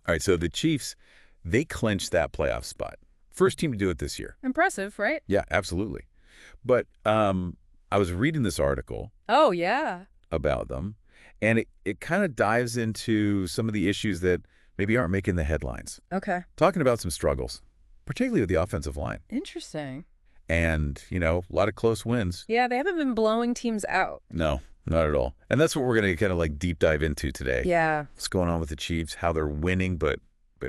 All right, so the Chiefs, they clinched that playoff spot. First team to do it this year. Impressive, right? Yeah, absolutely. But I was reading this article Oh, yeah. about them, and it kind of dives into some of the issues that maybe aren't making the headlines. Okay. Talking about some struggles, particularly with the offensive line. Interesting. And, a lot of close wins. Yeah, they haven't been blowing teams out. No, not at all. And that's what we're going to kind of like deep dive into today. Yeah. What's going on with the Chiefs, how they're winning, but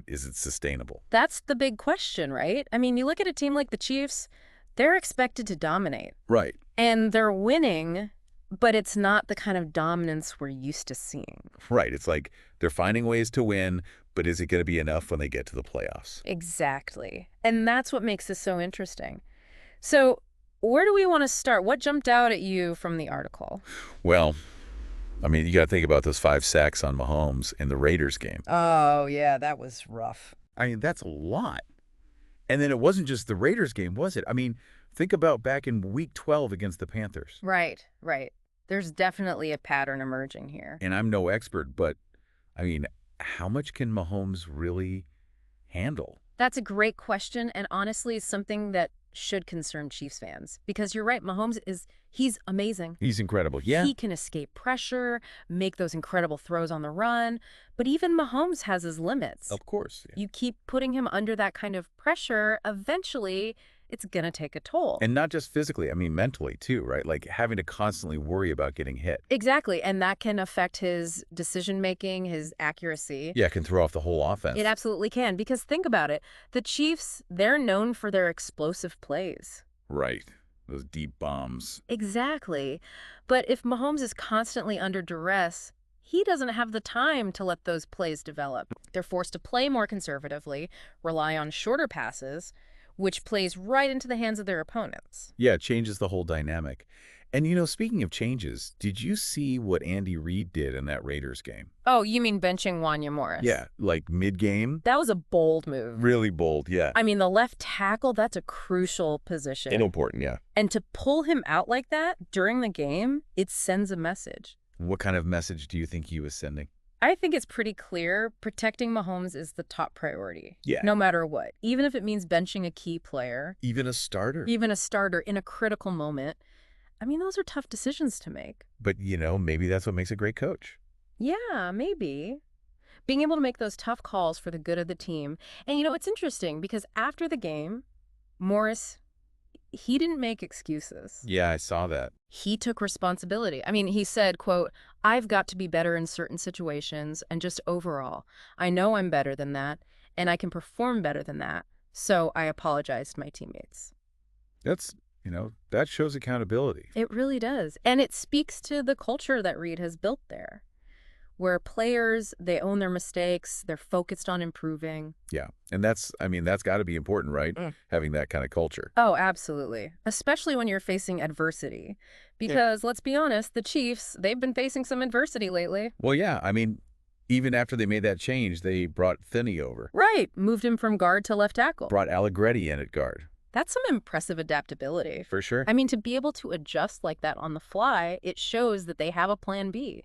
is it sustainable? That's the big question, right? I mean, you look at a team like the Chiefs, they're expected to dominate. Right. And they're winning, but it's not the kind of dominance we're used to seeing. Right. It's like they're finding ways to win, but is it going to be enough when they get to the playoffs? Exactly. And that's what makes this so interesting. So where do we want to start? What jumped out at you from the article? Well, I mean, you got to think about those 5 sacks on Mahomes in the Raiders game. Oh, yeah, that was rough. I mean, that's a lot. And then it wasn't just the Raiders game, was it? I mean, think about back in Week 12 against the Panthers. Right, right. There's definitely a pattern emerging here. And I'm no expert, but, I mean, how much can Mahomes really handle? That's a great question, and honestly, it's something that should concern Chiefs fans. Because you're right, Mahomes he's amazing. He's incredible, yeah. He can escape pressure, make those incredible throws on the run, but even Mahomes has his limits. Of course. Yeah. You keep putting him under that kind of pressure, eventually it's going to take a toll. And not just physically, I mean mentally too, right? Like having to constantly worry about getting hit. Exactly, and that can affect his decision-making, his accuracy. Yeah, it can throw off the whole offense. It absolutely can, because think about it. The Chiefs, they're known for their explosive plays. Right. Those deep bombs. Exactly. But if Mahomes is constantly under duress, he doesn't have the time to let those plays develop. They're forced to play more conservatively, rely on shorter passes, which plays right into the hands of their opponents. Yeah, it changes the whole dynamic. And, speaking of changes, did you see what Andy Reid did in that Raiders game? Oh, you mean benching Wanya Morris? Yeah, like mid-game? That was a bold move. Really bold, yeah. I mean, the left tackle, that's a crucial position. And important, yeah. And to pull him out like that during the game, it sends a message. What kind of message do you think he was sending? I think it's pretty clear protecting Mahomes is the top priority. Yeah. No matter what. Even if it means benching a key player. Even a starter. Even a starter in a critical moment. I mean, those are tough decisions to make. But, maybe that's what makes a great coach. Yeah, maybe. Being able to make those tough calls for the good of the team. And, it's interesting because after the game, Morris, he didn't make excuses. Yeah, I saw that. He took responsibility. I mean, he said, quote, "I've got to be better in certain situations and just overall. I know I'm better than that, and I can perform better than that. So I apologize to my teammates." That's, that shows accountability. It really does. And it speaks to the culture that Reid has built there, where players, they own their mistakes, they're focused on improving. Yeah. And that's got to be important, right? Having that kind of culture. Oh, absolutely. Especially when you're facing adversity. Because let's be honest, the Chiefs, they've been facing some adversity lately. Well, yeah. I mean, even after they made that change, they brought Finney over. Right. Moved him from guard to left tackle. Brought Allegretti in at guard. That's some impressive adaptability. For sure. I mean, to be able to adjust like that on the fly, it shows that they have a plan B.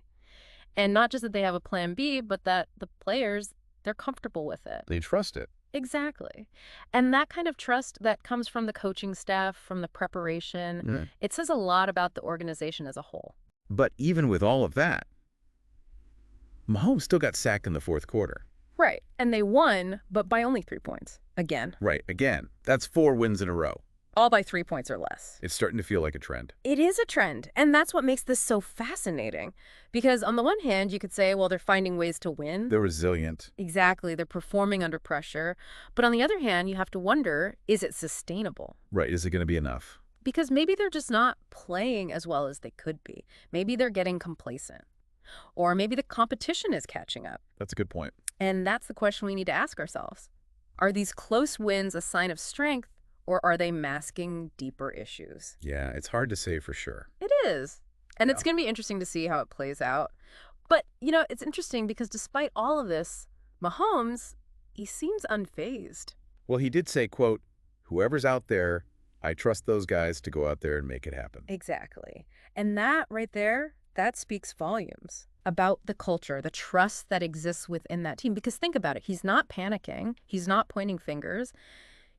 And not just that they have a plan B, but that the players, they're comfortable with it. They trust it. Exactly. And that kind of trust that comes from the coaching staff, from the preparation, it says a lot about the organization as a whole. But even with all of that, Mahomes still got sacked in the fourth quarter. Right. And they won, but by only 3 points. Again. Right. Again. That's 4 wins in a row. All by 3 points or less. It's starting to feel like a trend. It is a trend. And that's what makes this so fascinating. Because on the one hand, you could say, well, they're finding ways to win. They're resilient. Exactly. They're performing under pressure. But on the other hand, you have to wonder, is it sustainable? Right. Is it going to be enough? Because maybe they're just not playing as well as they could be. Maybe they're getting complacent. Or maybe the competition is catching up. That's a good point. And that's the question we need to ask ourselves. Are these close wins a sign of strength, or are they masking deeper issues? Yeah, it's hard to say for sure. It is. And it's going to be interesting to see how it plays out. But, it's interesting because despite all of this, Mahomes, he seems unfazed. Well, he did say, quote, "Whoever's out there, I trust those guys to go out there and make it happen." Exactly. And that right there, that speaks volumes about the culture, the trust that exists within that team. Because think about it, he's not panicking, he's not pointing fingers,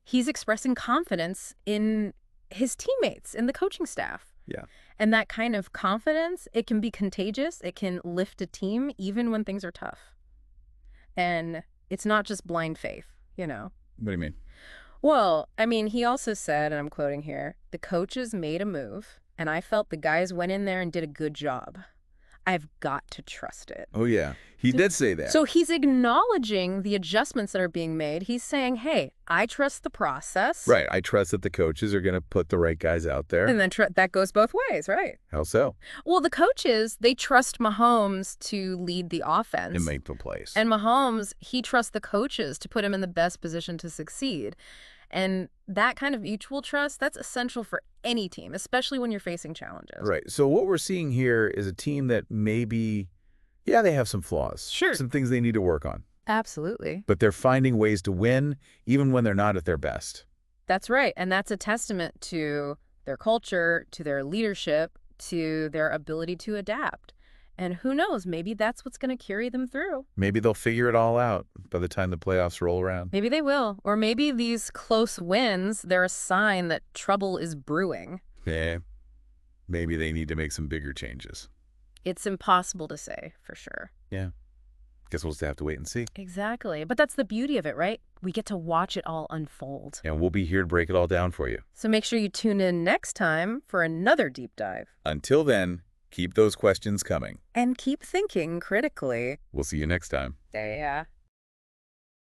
he's expressing confidence in his teammates, in the coaching staff. Yeah. And that kind of confidence, it can be contagious, it can lift a team even when things are tough. And it's not just blind faith, you know. What do you mean? Well, I mean, he also said, and I'm quoting here, the coaches made a move, and I felt the guys went in there and did a good job. I've got to trust it. Oh, yeah. He did say that. So he's acknowledging the adjustments that are being made. He's saying, hey, I trust the process. Right. I trust that the coaches are going to put the right guys out there. And then that goes both ways, right? How so? Well, the coaches, they trust Mahomes to lead the offense. And make the plays. And Mahomes, he trusts the coaches to put him in the best position to succeed. And that kind of mutual trust, that's essential for any team, especially when you're facing challenges. Right. So what we're seeing here is a team that maybe, yeah, they have some flaws. Sure. Some things they need to work on. Absolutely. But they're finding ways to win even when they're not at their best. That's right. And that's a testament to their culture, to their leadership, to their ability to adapt. And who knows, maybe that's what's going to carry them through. Maybe they'll figure it all out by the time the playoffs roll around. Maybe they will. Or maybe these close wins, they're a sign that trouble is brewing. Yeah. Maybe they need to make some bigger changes. It's impossible to say, for sure. Yeah. Guess we'll just have to wait and see. Exactly. But that's the beauty of it, right? We get to watch it all unfold. And we'll be here to break it all down for you. So make sure you tune in next time for another deep dive. Until then, keep those questions coming. And keep thinking critically. We'll see you next time. Yeah.